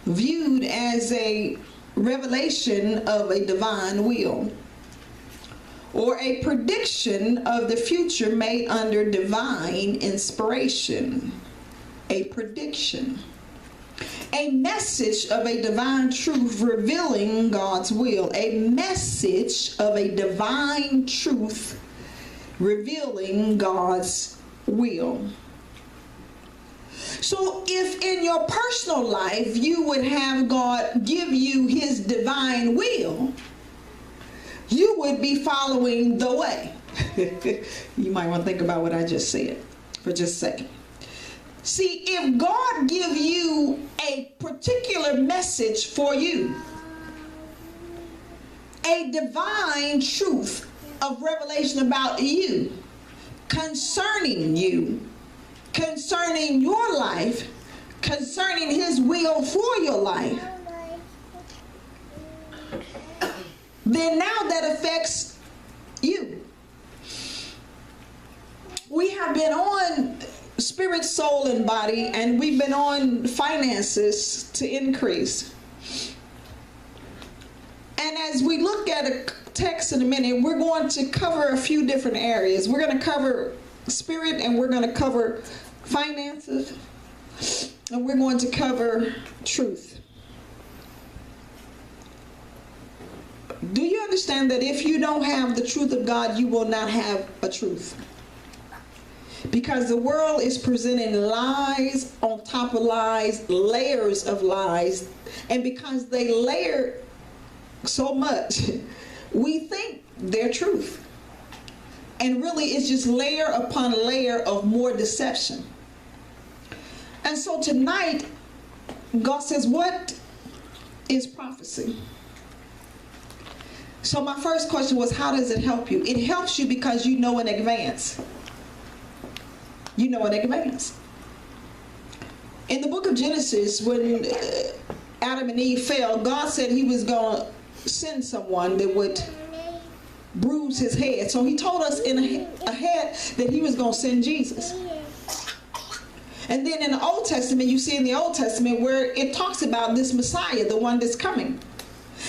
viewed as a revelation of a divine will, or a prediction of the future made under divine inspiration. A prediction. A message of a divine truth revealing God's will. A message of a divine truth revealing God's will. So if in your personal life you would have God give you his divine will, you would be following the way. You might want to think about what I just said for just a second. See, if God give you a particular message for you, a divine truth of revelation about you, concerning your life, concerning his will for your life, then now that affects you. We have been on spirit, soul, and body, and we've been on finances to increase. And as we look at a text in a minute, we're going to cover a few different areas. We're going to cover spirit, and we're going to cover finances, and we're going to cover truth. Do you understand that if you don't have the truth of God, you will not have a truth? Because the world is presenting lies on top of lies, layers of lies, and because they layer so much, we think they're truth. And really it's just layer upon layer of more deception. And so tonight, God says, what is prophecy? So my first question was, how does it help you? It helps you because you know in advance. You know in advance. In the book of Genesis, when Adam and Eve fell, God said he was going to send someone that would bruise his head. So he told us ahead that he was going to send Jesus. And then in the Old Testament, you see in the Old Testament where it talks about this Messiah, the one that's coming.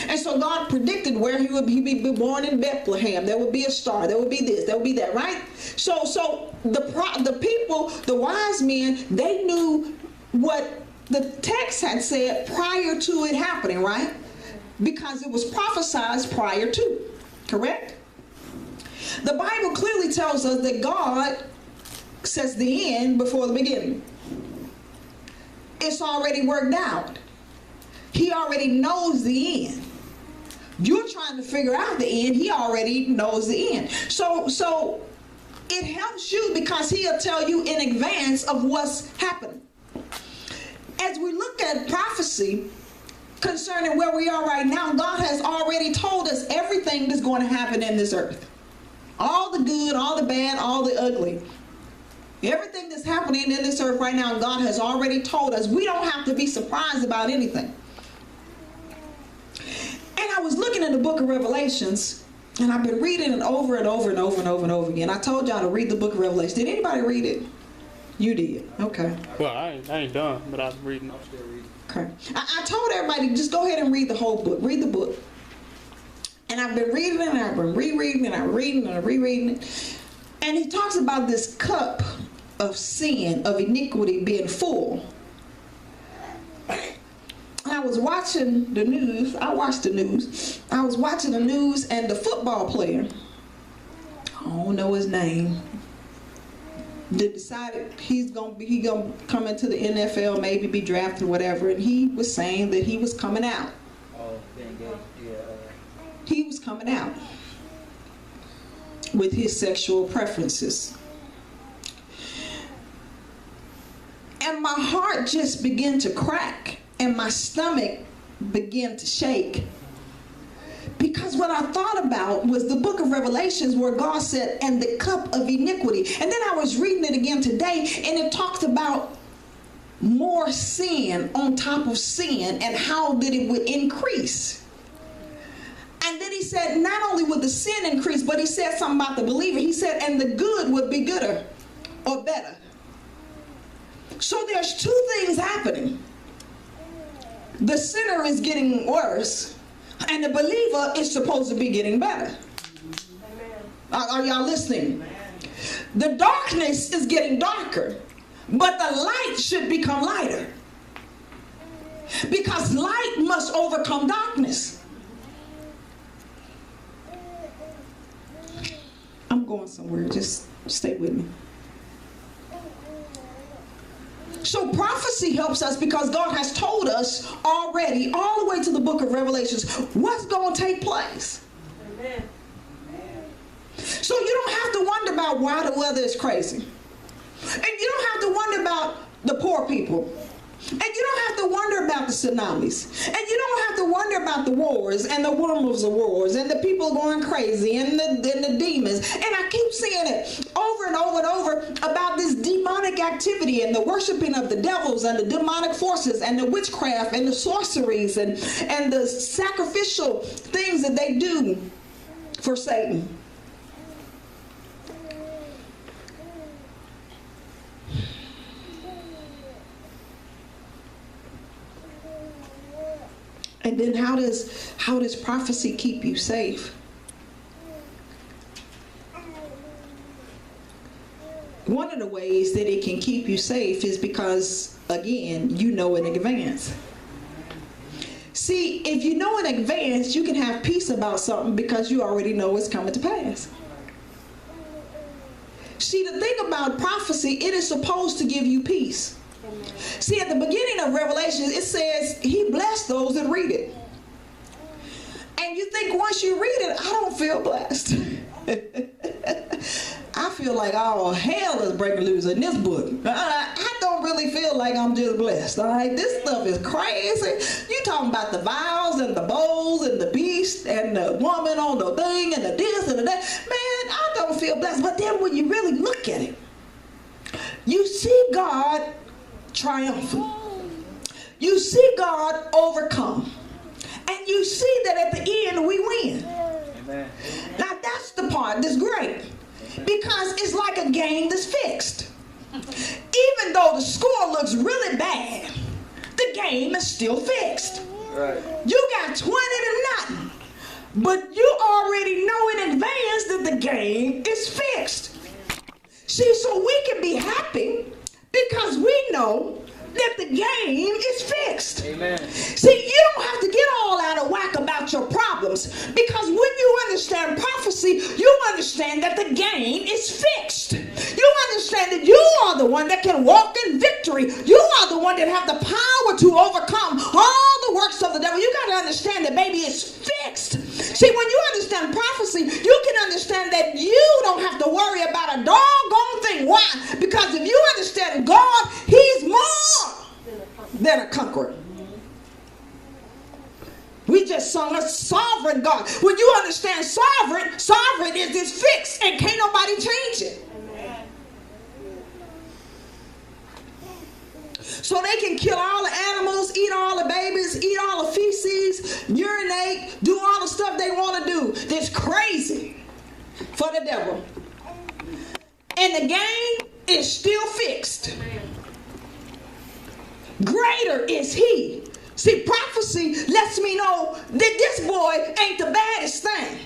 And so God predicted where he would be born in Bethlehem. There would be a star. There would be this. There would be that, right? So the people, the wise men, they knew what the text had said prior to it happening, right? Because it was prophesied prior to. Correct? The Bible clearly tells us that God sets the end before the beginning. It's already worked out. He already knows the end. You're trying to figure out the end. He already knows the end. So it helps you because he'll tell you in advance of what's happening. As we look at prophecy concerning where we are right now, God has already told us everything that's going to happen in this earth. All the good, all the bad, all the ugly. Everything that's happening in this earth right now, God has already told us. We don't have to be surprised about anything. And I was looking in the book of Revelations, and I've been reading it over and over and over and over and over again. I told y'all to read the book of Revelation. Did anybody read it? You did. Okay. Well, I ain't done, but I'm reading. I'm still reading. Okay. I told everybody, just go ahead and read the whole book. Read the book. And I've been reading it, and I've been rereading it, and I'm reading it, and I'm rereading it. And he talks about this cup of sin, of iniquity being full. I was watching the news. I watched the news. I was watching the news, and the football player, I don't know his name, that decided he gonna come into the NFL, maybe be drafted or whatever, and he was saying that he was coming out. Oh, yeah. He was coming out with his sexual preferences. And my heart just began to crack, and my stomach began to shake. Because what I thought about was the book of Revelations where God said, and the cup of iniquity. And then I was reading it again today, and it talked about more sin on top of sin and how that it would increase. And then he said, not only would the sin increase, but he said something about the believer. He said, and the good would be gooder or better. So there's two things happening. the sinner is getting worse, and the believer is supposed to be getting better. Are y'all listening? The darkness is getting darker, but the light should become lighter. Because light must overcome darkness. I'm going somewhere. Just stay with me. So prophecy helps us because God has told us already, all the way to the book of Revelations, what's going to take place. Amen. So you don't have to wonder about why the weather is crazy. And you don't have to wonder about the poor people. And you don't have to wonder about the tsunamis. And you don't have to wonder about the wars and the rumors of wars and the people going crazy and the demons. And I keep seeing it over and over and over about this demonic activity and the worshiping of the devils and the demonic forces and the witchcraft and the sorceries and the sacrificial things that they do for Satan. And then how does prophecy keep you safe? One of the ways that it can keep you safe is because, again, you know in advance. See, if you know in advance, you can have peace about something because you already know it's coming to pass. See, the thing about prophecy, it is supposed to give you peace. See, at the beginning of Revelation, it says he blessed those that read it. And you think once you read it, I don't feel blessed. I feel like all hell is breaking loose in this book. I don't really feel like I'm just blessed. All right, this stuff is crazy. You talking about the vials and the bowls and the beast and the woman on the thing and the this and the that. Man, I don't feel blessed. But then when you really look at it, you see God triumphant. You see God overcome. And you see that at the end we win. Amen. Now that's the part that's great. Because it's like a game that's fixed. Even though the score looks really bad, the game is still fixed. Right. You got 20 to nothing. But you already know in advance that the game is fixed. See, so we can be happy because we know that the game is fixed. Amen. See, you don't have to get all out of whack about your problems because when you understand prophecy, you understand that the game is fixed. You understand that you are the one that can walk in victory. You are the one that have the power to overcome all the works of the devil. You got to understand that, baby, it's fixed. See, when you understand prophecy, you can understand that you don't have to worry about a doggone thing. Why? Because if you understand God, he's more than a conqueror. We just sung a sovereign God. When you understand sovereign is fixed and can't nobody change it. So they can kill all the animals, eat all the babies, eat all the feces, urinate, do all the stuff they want to do. That's crazy for the devil. And the game is still fixed. Greater is he. See, prophecy lets me know that this boy ain't the baddest thing.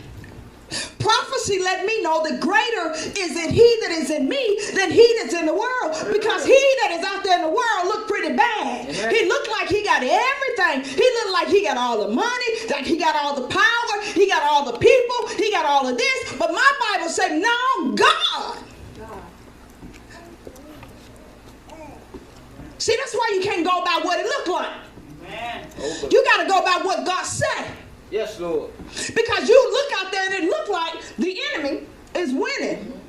Prophecy let me know that greater is in he that is in me than he that's in the world. Because he that is out there in the world look pretty bad. He looked like he got everything. He looked like he got all the money, like he got all the power, he got all the people, he got all of this. But my Bible said, no, God. See, that's why you can't go by what it looked like. Man. You got to go by what God said. Yes, Lord. Because you look out there and it look like the enemy is winning.